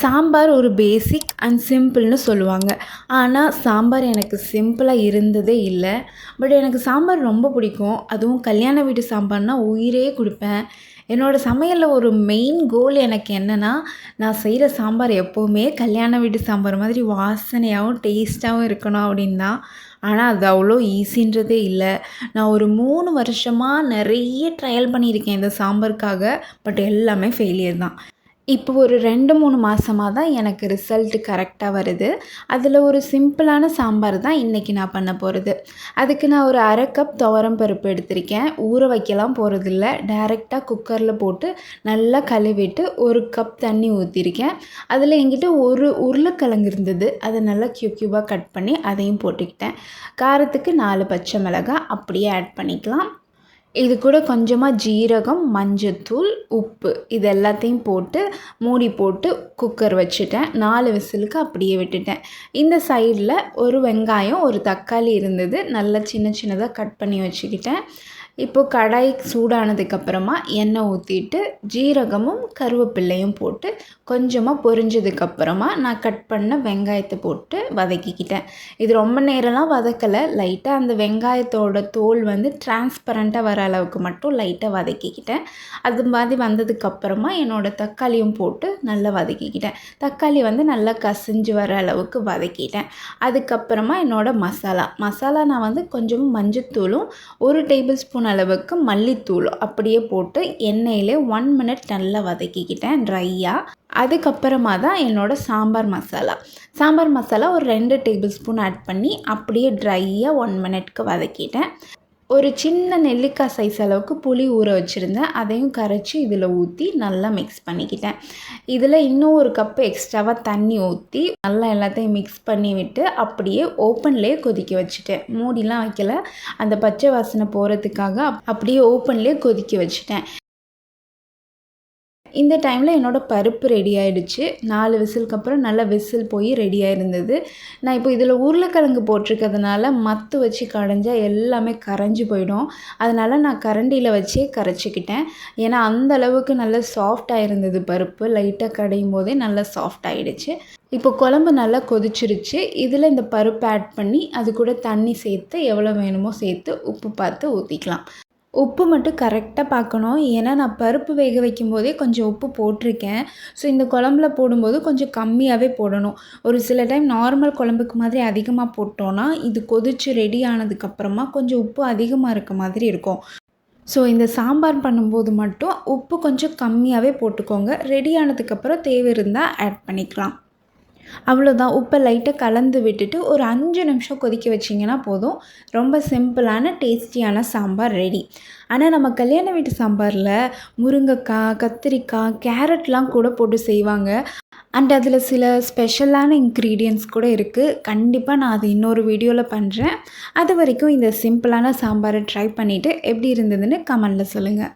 சாம்பார் ஒரு பேசிக் அண்ட் சிம்பிள்னு சொல்லுவாங்க. ஆனால் சாம்பார் எனக்கு சிம்பிளாக இருந்ததே இல்லை. பட் எனக்கு சாம்பார் ரொம்ப பிடிக்கும். அதுவும் கல்யாண வீட்டு சாம்பார்னால் உயிரே கொடுப்பேன். என்னோடய சமையலில் ஒரு மெயின் கோல் எனக்கு என்னென்னா, நான் செய்கிற சாம்பார் எப்போவுமே கல்யாண வீட்டு சாம்பார் மாதிரி வாசனையாகவும் டேஸ்ட்டாகவும் இருக்கணும் அப்படின்னு தான். ஆனால் அது அவ்வளோ ஈஸின்றதே இல்லை. நான் ஒரு 3 வருஷமாக நிறைய ட்ரையல் பண்ணியிருக்கேன் இந்த சாம்பாருக்காக. பட் எல்லாமே ஃபெயிலியர் தான். இப்போ ஒரு 2, 3 மாதமா தான் எனக்கு ரிசல்ட் கரெக்டாக வருது. அதில் ஒரு சிம்பிளான சாம்பார் தான் இன்றைக்கி நான் பண்ண போகிறது. அதுக்கு நான் ஒரு 1/2 கப் துவரம் பருப்பு எடுத்திருக்கேன். ஊற வைக்கலாம் போகிறதில்ல, டைரெக்டாக குக்கரில் போட்டு நல்லா கழுவிட்டு 1 கப் தண்ணி ஊற்றிருக்கேன். அதில் என்கிட்ட ஒரு உருளைக்கிழங்கு இருந்தது. அதை நல்லா க்யூபாக கட் பண்ணி அதையும் போட்டுக்கிட்டேன். காரத்துக்கு 4 பச்சை மிளகாய் அப்படியே ஆட் பண்ணிக்கலாம். இது கூட கொஞ்சமாக ஜீரகம், மஞ்சத்தூள், உப்பு இது எல்லாத்தையும் போட்டு மூடி போட்டு குக்கர் வச்சுட்டேன். 4 விசிலுக்கு அப்படியே விட்டுட்டேன். இந்த சைடில் ஒரு வெங்காயம், ஒரு தக்காளி இருந்தது. நல்லா சின்ன சின்னதாக கட் பண்ணி வச்சுக்கிட்டேன். இப்போது கடாய் சூடானதுக்கப்புறமா எண்ணெய் ஊற்றிட்டு ஜீரகமும் கருவேப்பில்லையும் போட்டு கொஞ்சமாக பொரிஞ்சதுக்கப்புறமா நான் கட் பண்ண வெங்காயத்தை போட்டு வதக்கிக்கிட்டேன். இது ரொம்ப நேரம்லாம் வதக்கலை. லைட்டாக அந்த வெங்காயத்தோட தோல் வந்து டிரான்ஸ்பரண்ட்டாக வர அளவுக்கு மட்டும் லைட்டாக வதக்கிக்கிட்டேன். அது மாதிரி வந்ததுக்கப்புறமா என்னோடய தக்காளியும் போட்டு நல்லா வதக்கிக்கிட்டேன். தக்காளி வந்து நல்லா கசிஞ்சு வர அளவுக்கு வதக்கிட்டேன். அதுக்கப்புறமா என்னோடய மசாலா நான் வந்து கொஞ்சம் மஞ்சத்தூளும் 1 டேபிள் ஸ்பூன் அளவுக்கு மல்லித்தூள் அப்படியே போட்டு எண்ணெயிலே 1 மினிட் நல்லா வதக்கிக்கிட்டேன் ட்ரையாக. அதுக்கப்புறமா தான் என்னோடய சாம்பார் மசாலா ஒரு 2 டேபிள் ஸ்பூன் ஆட் பண்ணி அப்படியே ட்ரையாக 1 மினிட்க்கு வதக்கிட்டேன். ஒரு சின்ன நெல்லிக்காய் சைஸ் அளவுக்கு புளி ஊற வச்சுருந்தேன். அதையும் கரைச்சி இதில் ஊற்றி நல்லா மிக்ஸ் பண்ணிக்கிட்டேன். இதில் இன்னும் 1 கப்பு எக்ஸ்ட்ராவாக தண்ணி ஊற்றி நல்லா எல்லாத்தையும் மிக்ஸ் பண்ணி விட்டு அப்படியே ஓப்பன்லேயே கொதிக்க வச்சுட்டேன். மூடிலாம் வைக்கல. அந்த பச்சை வாசனை போகிறதுக்காக அப்படியே ஓப்பன்லேயே கொதிக்க வச்சுட்டேன். இந்த டைமில் என்னோடய பருப்பு ரெடி ஆகிடுச்சு. 4 விசிலுக்கு அப்புறம் நல்லா விசில் போய் ரெடியாக இருந்தது. நான் இப்போ இதில் உருளைக்கிழங்கு போட்டிருக்கிறதுனால மத்து வச்சு கடைஞ்சால் எல்லாமே கரைஞ்சி போயிடும். அதனால் நான் கரண்டியில் வச்சே கரைச்சிக்கிட்டேன். ஏன்னா அந்த அளவுக்கு நல்லா சாஃப்டாக இருந்தது பருப்பு. லைட்டாக கடையும் போதே நல்லா சாஃப்ட் ஆகிடுச்சு. இப்போ குழம்பு நல்லா கொதிச்சிருச்சு. இதில் இந்த பருப்பு ஆட் பண்ணி அது கூட தண்ணி சேர்த்து எவ்வளோ வேணுமோ சேர்த்து உப்பு பார்த்து ஊற்றிக்கலாம். உப்பு மட்டும் கரெக்டாக பார்க்கணும். ஏன்னா நான் பருப்பு வேக வைக்கும் போதே கொஞ்சம் உப்பு போட்டிருக்கேன். ஸோ இந்த குழம்புல போடும்போது கொஞ்சம் கம்மியாகவே போடணும். ஒரு சில டைம் நார்மல் குழம்புக்கு மாதிரி அதிகமாக போட்டோன்னா இது கொதித்து ரெடி ஆனதுக்கப்புறமா கொஞ்சம் உப்பு அதிகமாக இருக்க மாதிரி இருக்கும். ஸோ இந்த சாம்பார் பண்ணும்போது மட்டும் உப்பு கொஞ்சம் கம்மியாகவே போட்டுக்கோங்க. ரெடி ஆனதுக்கப்புறம் தேவை இருந்தால் ஆட் பண்ணிக்கலாம். அவ்வளோதான். உப்பை லைட்டாக கலந்து விட்டுட்டு ஒரு 5 நிமிஷம் கொதிக்க வச்சிங்கன்னா போதும். ரொம்ப சிம்பிளான டேஸ்டியான சாம்பார் ரெடி. ஆனால் நம்ம கல்யாண வீட்டு சாம்பாரில் முருங்கைக்காய், கத்திரிக்காய், கேரட்லாம் கூட போட்டு செய்வாங்க. அண்ட் அதில் சில ஸ்பெஷலான இன்க்ரீடியன்ட்ஸ் கூட இருக்குது. கண்டிப்பாக நான் அது இன்னொரு வீடியோவில் பண்ணுறேன். அது வரைக்கும் இந்த சிம்பிளான சாம்பாரை ட்ரை பண்ணிவிட்டு எப்படி இருந்ததுன்னு கமெண்டில் சொல்லுங்கள்.